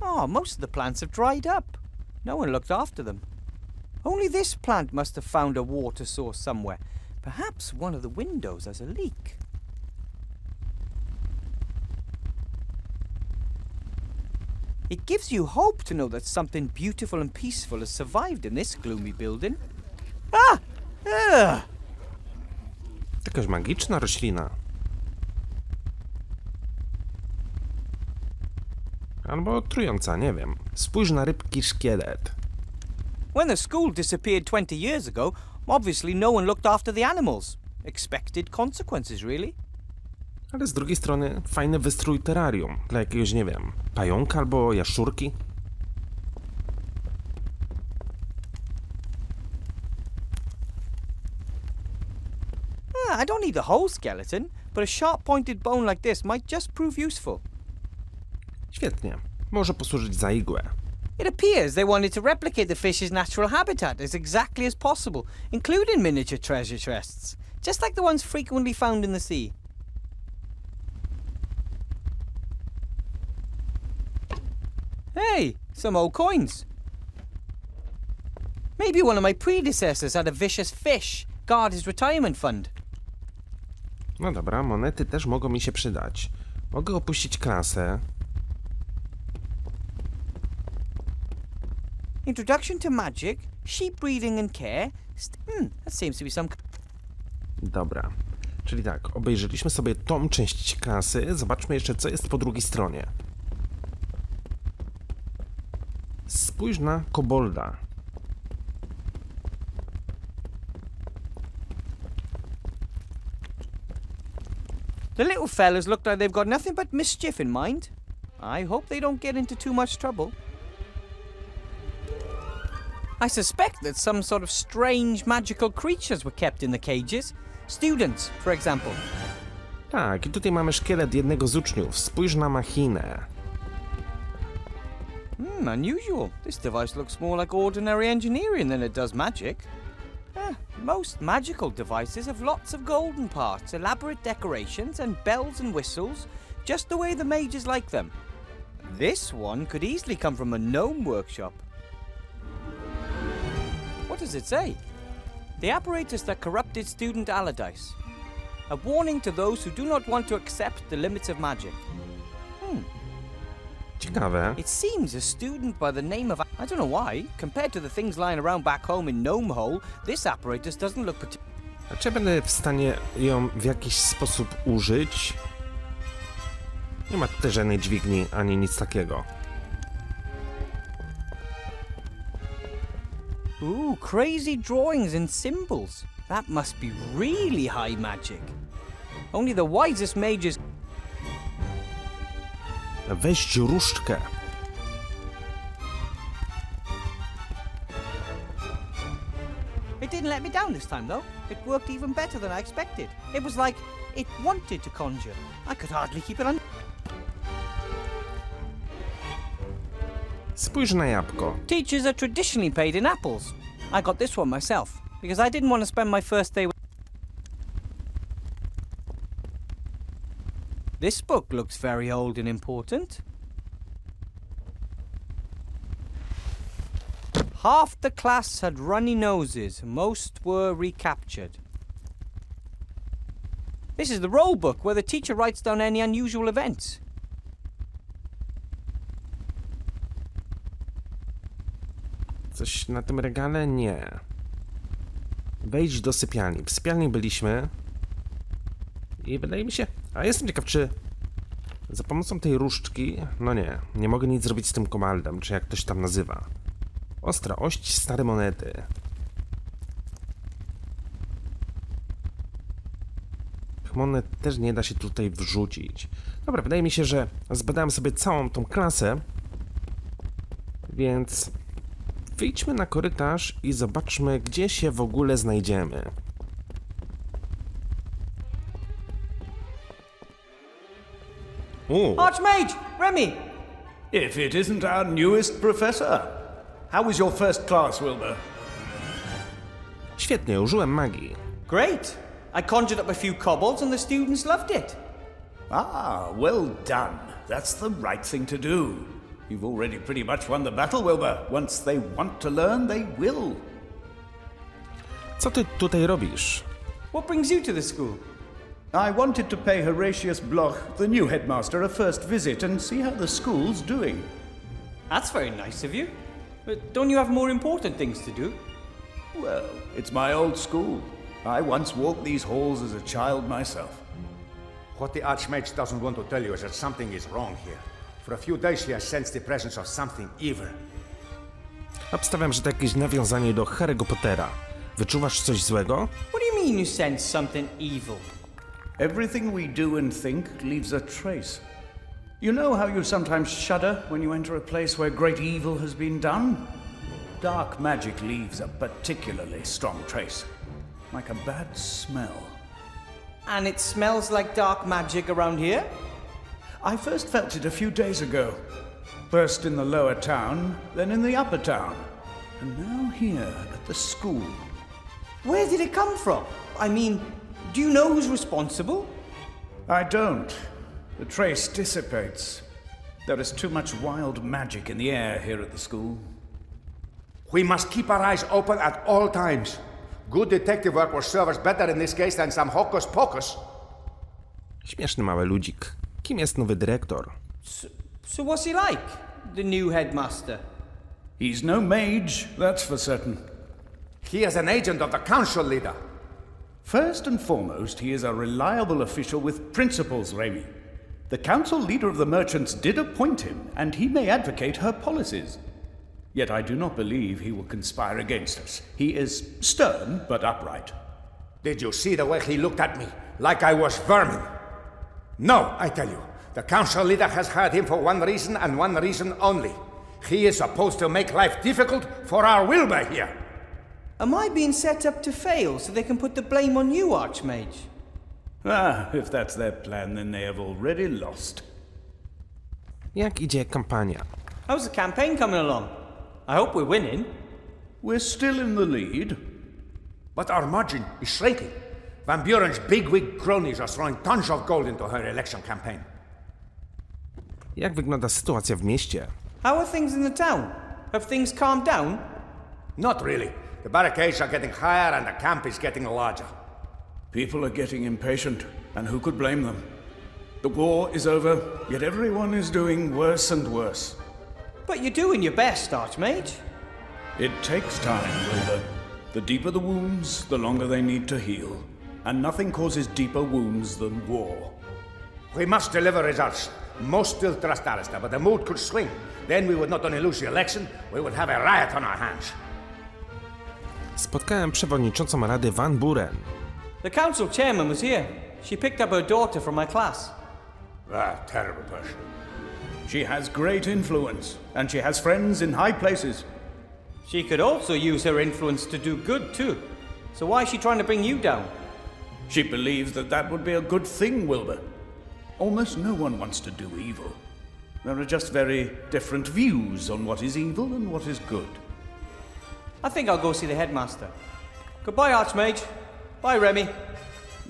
Oh, most of the plants have dried up. No one looked after them. Only this plant must have found a water source somewhere. Perhaps one of the windows has a leak. It gives you hope to know that something beautiful and peaceful has survived in this gloomy building. Ah! Ugh! Jakaś magiczna roślina. Albo trująca, nie wiem. Spójrz na rybki szkielet. When the school disappeared 20 years ago, obviously no one looked after the animals. Expected consequences, really. Ale z drugiej strony fajny wystrój terrarium dla jakiegoś, nie wiem, pająka albo jaszczurki. I don't need the whole skeleton, but a sharp-pointed bone like this might just prove useful. Świetnie. Może posłużyć za igłę. It appears they wanted to replicate the fish's natural habitat as exactly as possible, including miniature treasure chests, just like the ones frequently found in the sea. Hey, some old coins. Maybe one of my predecessors had a vicious fish guard his retirement fund. No dobra, monety też mogą mi się przydać. Mogę opuścić klasę. Introduction to magic, sheep breeding and care. That seems to be some... Dobra. Czyli tak, obejrzeliśmy sobie tą część klasy. Zobaczmy jeszcze, co jest po drugiej stronie. Spójrz na kobolda. The little fellas look like they've got nothing but mischief in mind. I hope they don't get into too much trouble. I suspect that some sort of strange magical creatures were kept in the cages. Students, for example. Tak, i tutaj mamy szkielet jednego z uczniów. Spójrz na machinę. Unusual. This device looks more like ordinary engineering than it does magic. Most magical devices have lots of golden parts, elaborate decorations, and bells and whistles, just the way the mages like them. This one could easily come from a gnome workshop. What does it say? The apparatus that corrupted student Allardyce. A warning to those who do not want to accept the limits of magic. Ciekawe. It seems a student by the name of... I don't know why. Compared to the things lying around back home in Gnome Hole, this apparatus doesn't look particularly... A czy będę w stanie ją w jakiś sposób użyć? Nie ma tutaj żadnej dźwigni, ani nic takiego. Ooh, crazy drawings and symbols. That must be really high magic. Only the wisest mages... Weź różdżkę. It didn't let me down this time, though. It worked even better than I expected. It was like it wanted to conjure. I could hardly keep it on. Spójrz na jabłko. Teachers are traditionally paid in apples. I got this one myself, because I didn't want to spend my first day with... This book looks very old and important. Half the class had runny noses, most were recaptured. This is the roll book where the teacher writes down any unusual events. Coś na tym regale? Nie. Wejdź do sypialni. W sypialni byliśmy. I wydaje mi się... A jestem ciekaw, czy za pomocą tej różdżki... No nie, nie mogę nic zrobić z tym komaldem, czy jak to się tam nazywa. Ostra ość, stare monety. Tych monet też nie da się tutaj wrzucić. Dobra, wydaje mi się, że zbadałem sobie całą tą klasę. Więc... Wyjdźmy na korytarz i zobaczmy, gdzie się w ogóle znajdziemy. Archmage! Remy! If it isn't our newest professor. How was your first class, Wilbur? Świetnie, użyłem magii. Great! I conjured up a few kobolds and the students loved it. Ah, well done. That's the right thing to do. You've already pretty much won the battle, Wilbur. Once they want to learn, they will. Co ty tutaj robisz? What brings you to the school? I wanted to pay Horatius Bloch, the new headmaster, a first visit and see how the school's doing. That's very nice of you. But don't you have more important things to do? Well, it's my old school. I once walked these halls as a child myself. What the Archmage doesn't want to tell you is that something is wrong here. For a few days he has sensed the presence of something evil. Obstawiam, że to jakieś nawiązanie do Harry'ego Pottera. Wyczuwasz coś złego? What do you mean you sense something evil? Everything we do and think leaves a trace. You know how you sometimes shudder when you enter a place where great evil has been done? Dark magic leaves a particularly strong trace, like a bad smell. And it smells like dark magic around here? I first felt it a few days ago. First in the lower town, then in the upper town, and now here at the school. Where did it come from? I mean, do you know who's responsible? I don't. The trace dissipates. There is too much wild magic in the air here at the school. We must keep our eyes open at all times. Good detective work will serve us better in this case than some hocus pocus. Śmieszny mały ludzik. Kim jest nowy dyrektor? So what's he like, the new headmaster? He's no mage, that's for certain. He is an agent of the council leader. First and foremost, he is a reliable official with principles, Remy. The council leader of the merchants did appoint him, and he may advocate her policies. Yet I do not believe he will conspire against us. He is stern, but upright. Did you see the way he looked at me? Like I was vermin. No, I tell you. The council leader has hired him for one reason and one reason only. He is supposed to make life difficult for our Wilbur here. Am I being set up to fail so they can put the blame on you, Archmage? Ah, if that's their plan, then they have already lost. Jak idzie kampania? How's the campaign coming along? I hope we're winning. We're still in the lead. But our margin is shrinking. Van Buren's bigwig cronies are throwing tons of gold into her election campaign. Jak wygląda sytuacja w mieście? How are things in the town? Have things calmed down? Not really. The barricades are getting higher and the camp is getting larger. People are getting impatient, and who could blame them? The war is over, yet everyone is doing worse and worse. But you're doing your best, Archmage. It takes time, Wilbur. The deeper the wounds, the longer they need to heal. And nothing causes deeper wounds than war. We must deliver results. Most still trust Alistair, but the mood could swing. Then we would not only lose the election, we would have a riot on our hands. Spotkałem przewodniczącą Rady Van Buren. The council chairman was here. She picked up her daughter from my class. Terrible person. She has great influence, and she has friends in high places. She could also use her influence to do good too. So why is she trying to bring you down? She believes that that would be a good thing, Wilbur. Almost no one wants to do evil. There are just very different views on what is evil and what is good. I think I'll go see the headmaster. Goodbye, Archmage. Bye, Remy.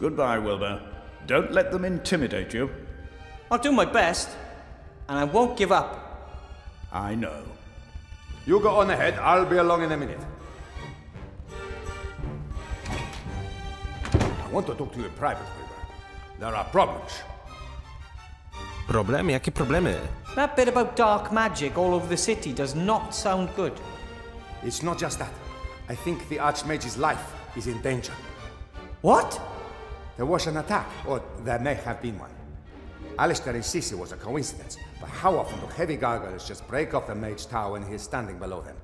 Goodbye, Wilbur. Don't let them intimidate you. I'll do my best, and I won't give up. I know. You go on ahead, I'll be along in a minute. I want to talk to you in private, Wilbur. There are problems. Problem? Jakie problemy? That bit about dark magic all over the city does not sound good. It's not just that. I think the Archmage's life is in danger. What? There was an attack, or there may have been one. Alistair insists it was a coincidence, but how often do heavy gargoyles just break off the mage's tower when he is standing below them?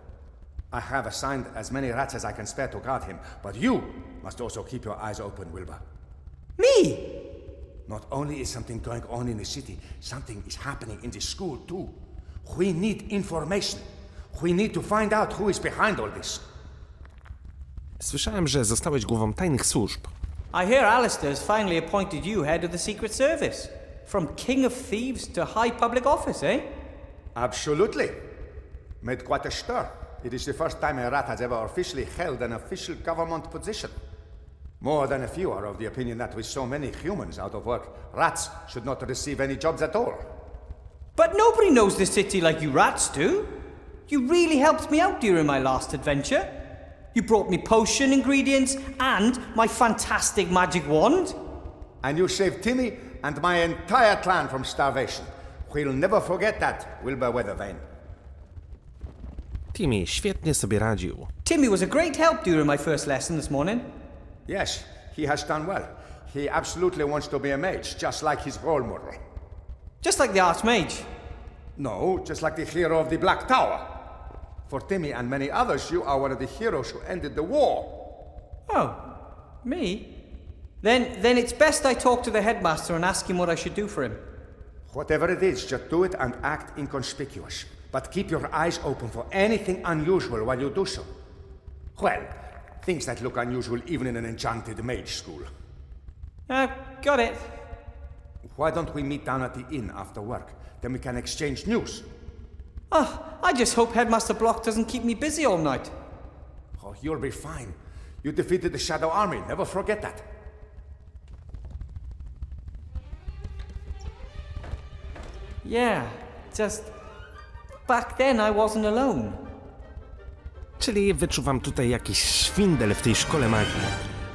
I have assigned as many rats as I can spare to guard him, but you must also keep your eyes open, Wilbur. Me? Not only is something going on in the city, something is happening in the school too. We need information. We need to find out who is behind all this. Słyszałem, że zostałeś głową tajnych służb. I hear Alistair's finally appointed you head of the Secret Service. From King of Thieves to high public office, eh? Absolutely. Made quite a stir. It is the first time a rat has ever officially held an official government position. More than a few are of the opinion that with so many humans out of work, rats should not receive any jobs at all. But nobody knows the city like you rats do. You really helped me out during my last adventure. You brought me potion ingredients and my fantastic magic wand. And you saved Timmy and my entire clan from starvation. We'll never forget that, Wilbur Weathervane. Timmy świetnie sobie radził. Timmy was a great help during my first lesson this morning. Yes, he has done well. He absolutely wants to be a mage, just like his role model. Just like the Archmage. No, just like the hero of the Black Tower. For Timmy and many others, you are one of the heroes who ended the war. Oh, me? Then it's best I talk to the headmaster and ask him what I should do for him. Whatever it is, just do it and act inconspicuous. But keep your eyes open for anything unusual while you do so. Well, things that look unusual even in an enchanted mage school. Got it. Why don't we meet down at the inn after work? Then we can exchange news. Oh, I just hope Headmaster Block doesn't keep me busy all night. Oh, you'll be fine. You defeated the Shadow Army, never forget that. Yeah, just... back then I wasn't alone. Czyli wyczuwam tutaj jakiś szwindel w tej szkole magii.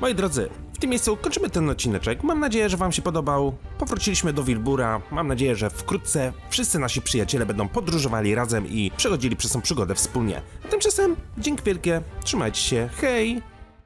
Moi drodzy, w tym miejscu kończymy ten odcineczek. Mam nadzieję, że wam się podobał. Powróciliśmy do Wilbura. Mam nadzieję, że wkrótce wszyscy nasi przyjaciele będą podróżowali razem i przechodzili przez tą przygodę wspólnie. A tymczasem dzięki wielkie, trzymajcie się, hej!